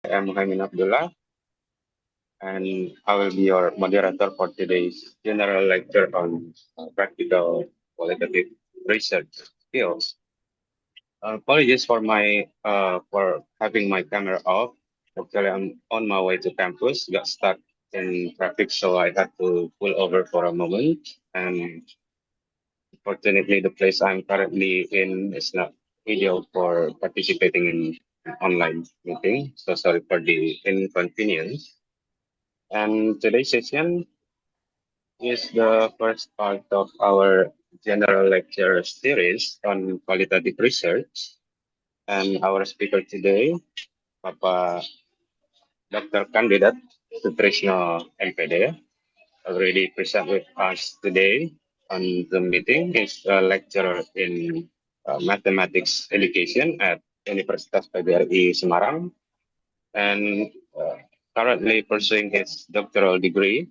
I'm Muhammad Abdullah, and I will be your moderator for today's general lecture on practical qualitative research skills. Apologies for my for having my camera off. Actually, I'm on my way to campus. Got stuck in traffic, so I had to pull over for a moment. And fortunately, the place I'm currently in is not ideal for participating in an online meeting. So sorry for the inconvenience. And today's session is the first part of our general lecture series on qualitative research. And our speaker today, Papa Dr. Candidate Sutrisno MPD, already present with us today on the meeting. He's a lecturer in mathematics education at Universitas PGRI Semarang and currently pursuing his doctoral degree.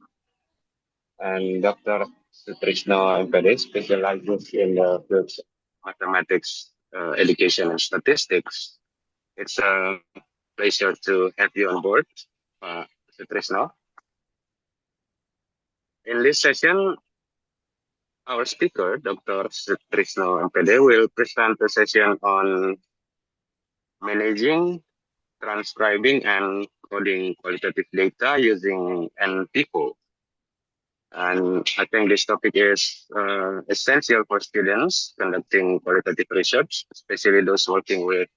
And Dr. Sutrisno MPD specializes in the fields of mathematics, education, and statistics. It's a pleasure to have you on board, Sutrisno. In this session, our speaker, Dr. Sutrisno MPD, will present a session on managing, transcribing, and coding qualitative data using NPIFO. And I think this topic is essential for students conducting qualitative research, especially those working with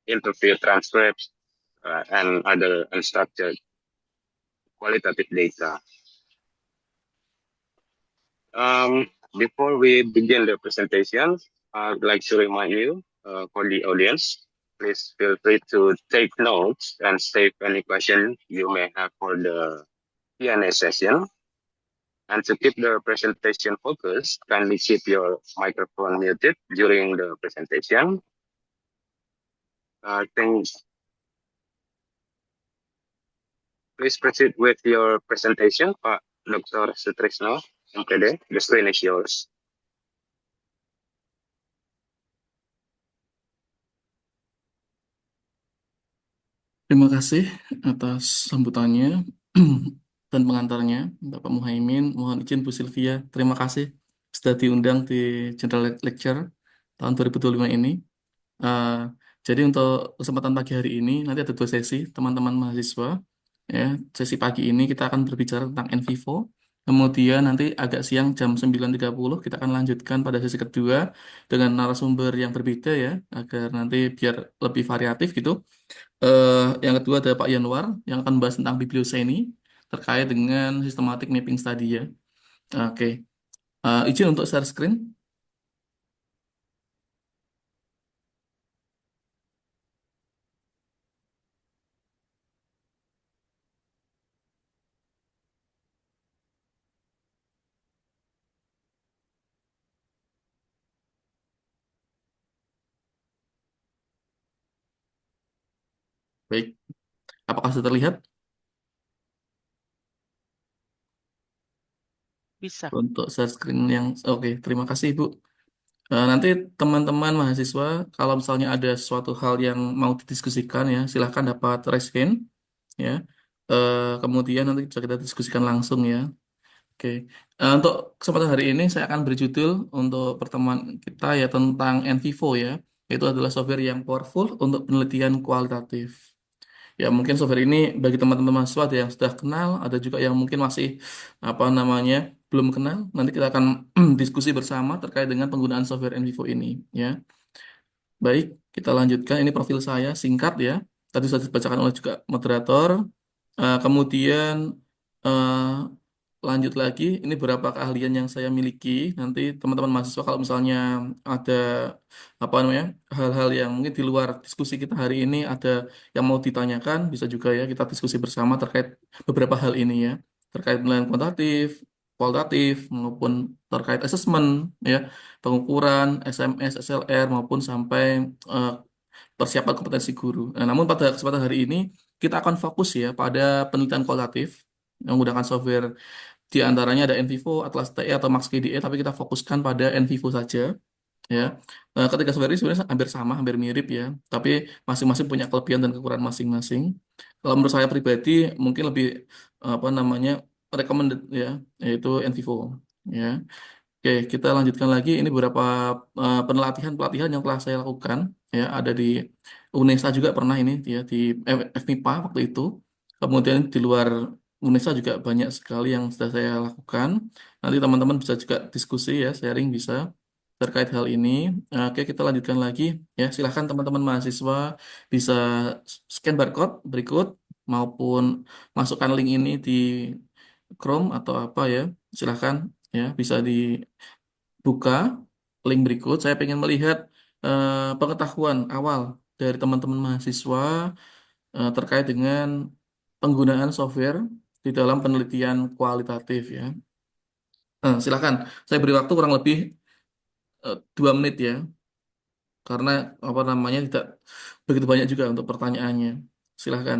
interview transcripts and other unstructured qualitative data. Before we begin the presentation, I'd like to remind you for the audience, please feel free to take notes and save any question you may have for the Q&A session. And to keep the presentation focused, kindly keep your microphone muted during the presentation. Please proceed with your presentation, Pak Dr. Sutrisno MPD. The screen is yours. Terima kasih atas sambutannya dan pengantarnya, Bapak Muhaimin. Mohon izin Bu Sylvia, terima kasih sudah diundang di General Lecture tahun 2025 ini. Jadi untuk kesempatan pagi hari ini, nanti ada 2 sesi, teman-teman mahasiswa. Ya, sesi pagi ini kita akan berbicara tentang NVivo. Kemudian nanti agak siang jam 9.30 kita akan lanjutkan pada sesi kedua dengan narasumber yang berbeda ya, agar nanti biar lebih variatif gitu. Yang kedua ada Pak Yanwar yang akan membahas tentang biblioseni terkait dengan systematic mapping study ya. Oke. Izin untuk share screen. Baik. Apakah sudah terlihat? Bisa. Untuk share screen yang oke, terima kasih Ibu. Nanti teman-teman mahasiswa kalau misalnya ada suatu hal yang mau didiskusikan ya, silahkan dapat raise hand ya. Kemudian nanti bisa kita diskusikan langsung ya. Oke. Untuk kesempatan hari ini saya akan beri judul untuk pertemuan kita ya tentang NVivo ya. Itu adalah software yang powerful untuk penelitian kualitatif. Ya mungkin software ini bagi teman-teman mahasiswa ada yang sudah kenal, ada juga yang mungkin masih apa namanya belum kenal. Nanti kita akan diskusi bersama terkait dengan penggunaan software NVivo ini ya. Baik, kita lanjutkan. Ini profil saya singkat ya. Tadi sudah dibacakan oleh juga moderator. Kemudian eh, lanjut lagi. Ini beberapa keahlian yang saya miliki. Nanti teman-teman mahasiswa kalau misalnya ada apa namanya hal-hal yang mungkin di luar diskusi kita hari ini ada yang mau ditanyakan, bisa juga ya kita diskusi bersama terkait beberapa hal ini ya. Terkait penilaian kuantitatif, kualitatif maupun terkait asesmen ya, pengukuran SMS, SLR maupun sampai eh, persiapan kompetensi guru. Nah, namun pada kesempatan hari ini kita akan fokus ya pada penelitian kualitatif yang menggunakan software di antaranya ada NVivo, Atlas TE atau Max KDE, tapi kita fokuskan pada NVivo saja. ya. Ketiga software ini sebenarnya hampir sama, hampir mirip ya, tapi masing-masing punya kelebihan dan kekurangan masing-masing. Kalau menurut saya pribadi mungkin lebih apa namanya recommended ya, yaitu Envivo ya. Oke, kita lanjutkan lagi. Ini beberapa pelatihan yang telah saya lakukan ya, ada di UNESA juga pernah ini ya di FMIPA waktu itu. Kemudian di luar UNESA juga banyak sekali yang sudah saya lakukan. Nanti teman-teman bisa juga diskusi ya, sharing bisa terkait hal ini. Oke, kita lanjutkan lagi ya. Silahkan teman-teman mahasiswa bisa scan barcode berikut maupun masukkan link ini di Chrome atau apa ya. Silahkan ya, bisa dibuka link berikut. Saya ingin melihat pengetahuan awal dari teman-teman mahasiswa terkait dengan penggunaan software di dalam penelitian kualitatif ya. Silakan, saya beri waktu kurang lebih 2 menit ya, karena apa namanya tidak begitu banyak juga untuk pertanyaannya. Silahkan.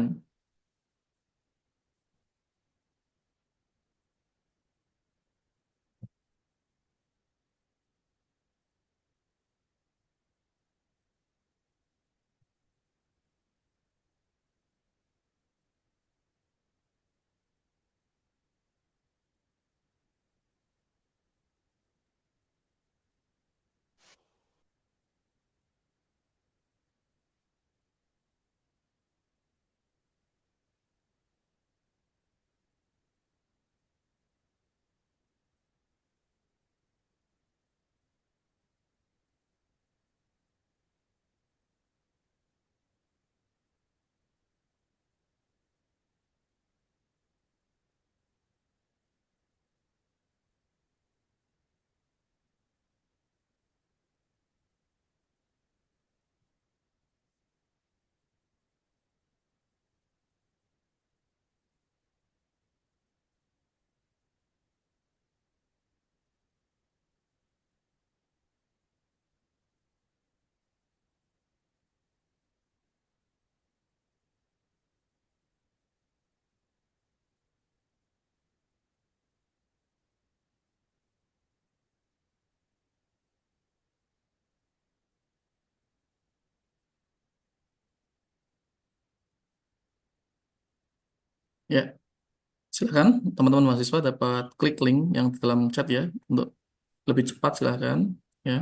Ya, silakan teman-teman mahasiswa dapat klik link yang di dalam chat ya untuk lebih cepat silakan ya.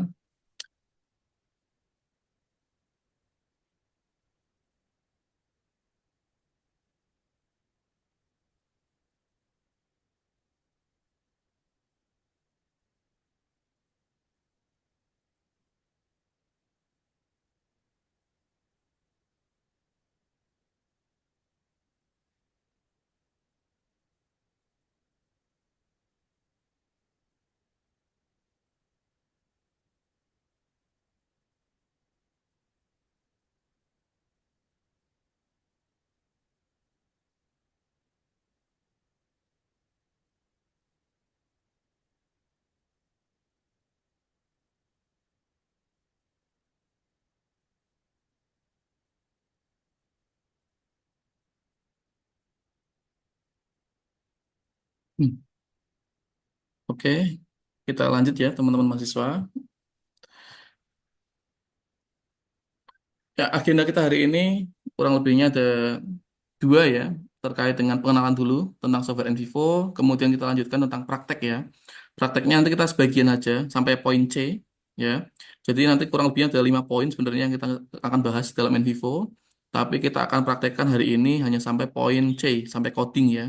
Hmm, Oke, kita lanjut ya teman-teman mahasiswa. Ya, agenda kita hari ini kurang lebihnya ada dua ya, terkait dengan pengenalan dulu tentang software Envivo, kemudian kita lanjutkan tentang praktek ya. Prakteknya nanti kita sebagian aja sampai poin C ya. Jadi nanti kurang lebihnya ada 5 poin sebenarnya yang kita akan bahas dalam Envivo, tapi kita akan praktekkan hari ini hanya sampai poin C, sampai coding ya.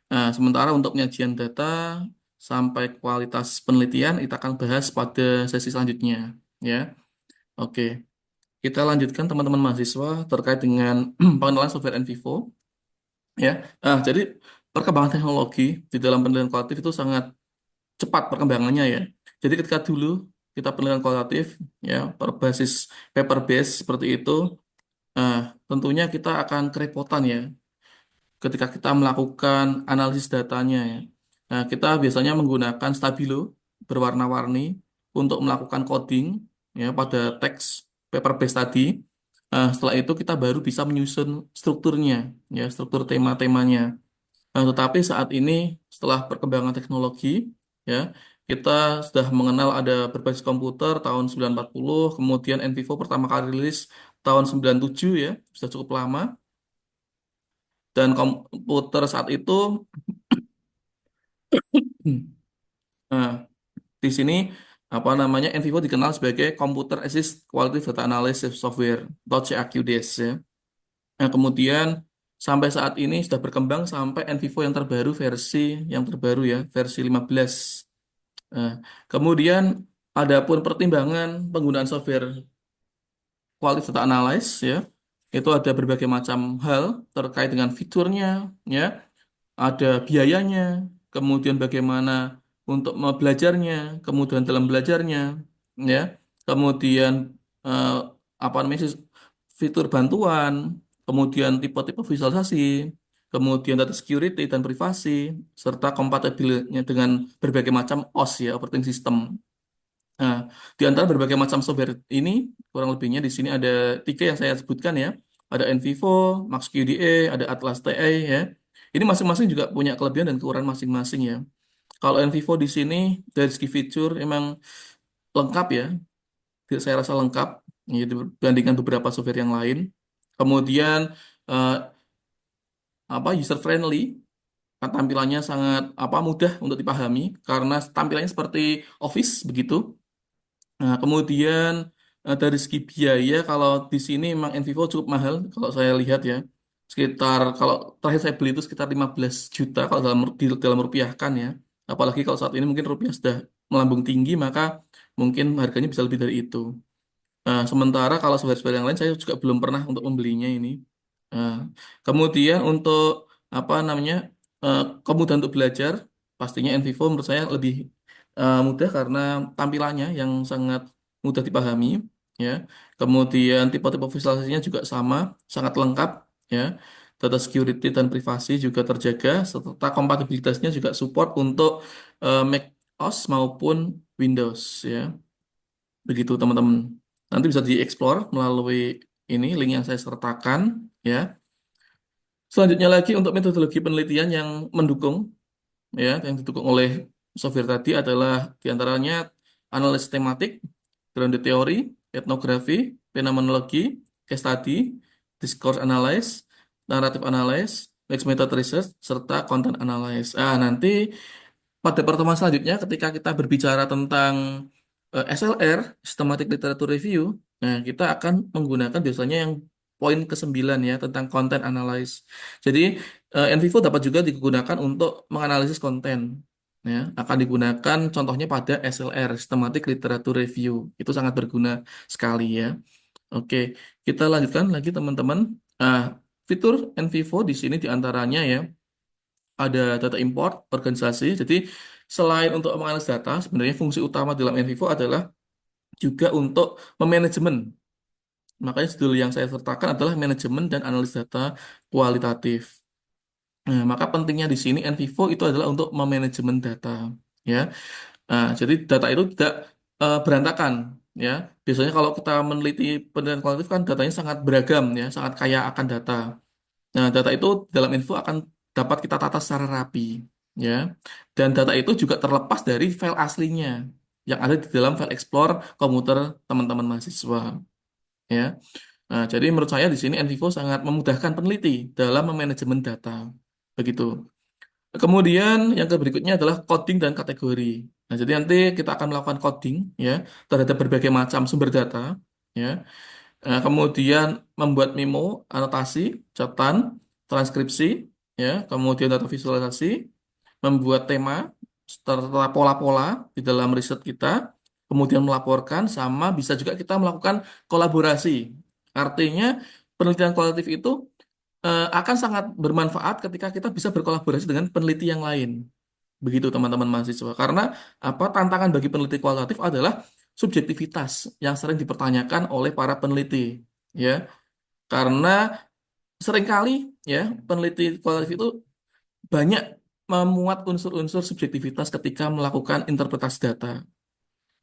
Nah, sementara untuk penyajian data sampai kualitas penelitian kita akan bahas pada sesi selanjutnya ya. Oke. Kita lanjutkan teman-teman mahasiswa terkait dengan pengenalan software Envivo ya. Jadi perkembangan teknologi di dalam penelitian kualitatif itu sangat cepat perkembangannya ya. Jadi ketika dulu kita penelitian kualitatif ya berbasis paper base seperti itu, tentunya kita akan kerepotan ya ketika kita melakukan analisis datanya ya. Nah, kita biasanya menggunakan stabilo berwarna-warni untuk melakukan coding ya pada teks paper base tadi. Setelah itu kita baru bisa menyusun strukturnya ya, struktur tema-temanya. Tetapi saat ini setelah perkembangan teknologi ya, kita sudah mengenal ada berbasis komputer tahun 1940, kemudian NVIVO pertama kali rilis tahun 97 ya, sudah cukup lama. Dan komputer saat itu, nah, di sini apa namanya NVIVO dikenal sebagai Computer Assist Quality Data Analysis Software atau CAQDS ya. Nah, kemudian sampai saat ini sudah berkembang sampai NVIVO yang terbaru ya, versi 15. Nah, kemudian adapun pertimbangan penggunaan software Quality Data Analysis ya, itu ada berbagai macam hal terkait dengan fiturnya ya, ada biayanya, kemudian bagaimana untuk belajarnya, kemudian dalam belajarnya, ya, kemudian eh, apa namanya fitur bantuan, kemudian tipe-tipe visualisasi, kemudian data security dan privasi, serta kompatibilnya dengan berbagai macam OS ya, operating system. Nah, di antara berbagai macam software ini, kurang lebihnya di sini ada tiga yang saya sebutkan ya. Ada NVivo, MaxQDA, ada Atlas TI ya. Ini masing-masing juga punya kelebihan dan kekurangan masing-masing ya. Kalau NVivo di sini dari segi fitur emang lengkap ya. Saya rasa lengkap ya, dibandingkan beberapa software yang lain. Kemudian eh, apa user friendly, tampilannya sangat apa mudah untuk dipahami karena tampilannya seperti Office begitu. Nah, kemudian dari segi biaya, kalau di sini memang Envivo cukup mahal, kalau saya lihat ya. Sekitar, kalau terakhir saya beli itu sekitar 15 juta kalau dalam rupiah kan ya. Apalagi kalau saat ini mungkin rupiah sudah melambung tinggi, maka mungkin harganya bisa lebih dari itu. Nah, sementara kalau software-software yang lain saya juga belum pernah untuk membelinya ini. Nah, kemudian untuk apa namanya kemudahan untuk belajar, pastinya Envivo menurut saya lebih mudah karena tampilannya yang sangat mudah dipahami, ya. Kemudian tipe-tipe visualisasinya juga sama, sangat lengkap, ya. Data security dan privasi juga terjaga, serta kompatibilitasnya juga support untuk Mac OS maupun Windows, ya. Begitu teman-teman. Nanti bisa dieksplor melalui ini link yang saya sertakan ya. Selanjutnya lagi untuk metodologi penelitian yang mendukung ya, yang didukung oleh software tadi adalah diantaranya analisis tematik, grounded theory, etnografi, fenomenologi, case study, discourse analysis, narrative analysis, mixed method research, serta content analysis. Nanti pada pertemuan selanjutnya, ketika kita berbicara tentang SLR, Systematic Literature Review, nah kita akan menggunakan biasanya yang poin ke-9 ya, tentang content analysis. Jadi, NVivo dapat juga digunakan untuk menganalisis konten. Ya, akan digunakan contohnya pada SLR, Systematic Literature Review. Itu sangat berguna sekali ya. Oke, kita lanjutkan lagi teman-teman. Nah, fitur NVivo di sini diantaranya ya, ada data import organisasi. Jadi selain untuk menganalisis data, sebenarnya fungsi utama dalam NVivo adalah juga untuk memanajemen. Makanya judul yang saya sertakan adalah manajemen dan analis data kualitatif. Nah, maka pentingnya di sini NVivo itu adalah untuk memanajemen data, ya. Nah, jadi data itu tidak berantakan, ya. Biasanya kalau kita meneliti penelitian kualitatif kan datanya sangat beragam, ya, sangat kaya akan data. Nah, data itu dalam info akan dapat kita tata secara rapi, ya. Dan data itu juga terlepas dari file aslinya yang ada di dalam file Explorer komputer teman-teman mahasiswa, ya. Nah, jadi menurut saya di sini NVivo sangat memudahkan peneliti dalam memanajemen data, begitu. Kemudian yang berikutnya adalah coding dan kategori. Nah, jadi nanti kita akan melakukan coding ya terhadap berbagai macam sumber data, ya. Kemudian membuat memo, anotasi, catatan, transkripsi, ya, kemudian data visualisasi, membuat tema serta pola-pola di dalam riset kita, kemudian melaporkan, sama bisa juga kita melakukan kolaborasi. Artinya penelitian kualitatif itu akan sangat bermanfaat ketika kita bisa berkolaborasi dengan peneliti yang lain. Begitu teman-teman mahasiswa. Karena apa tantangan bagi peneliti kualitatif adalah subjektivitas yang sering dipertanyakan oleh para peneliti, ya. Karena seringkali ya peneliti kualitatif itu banyak memuat unsur-unsur subjektivitas ketika melakukan interpretasi data.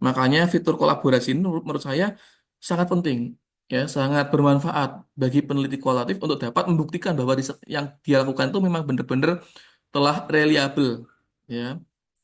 Makanya fitur kolaborasi ini menurut saya sangat penting, ya, sangat bermanfaat bagi peneliti kualitatif untuk dapat membuktikan bahwa riset yang dia lakukan itu memang benar-benar telah reliable, ya.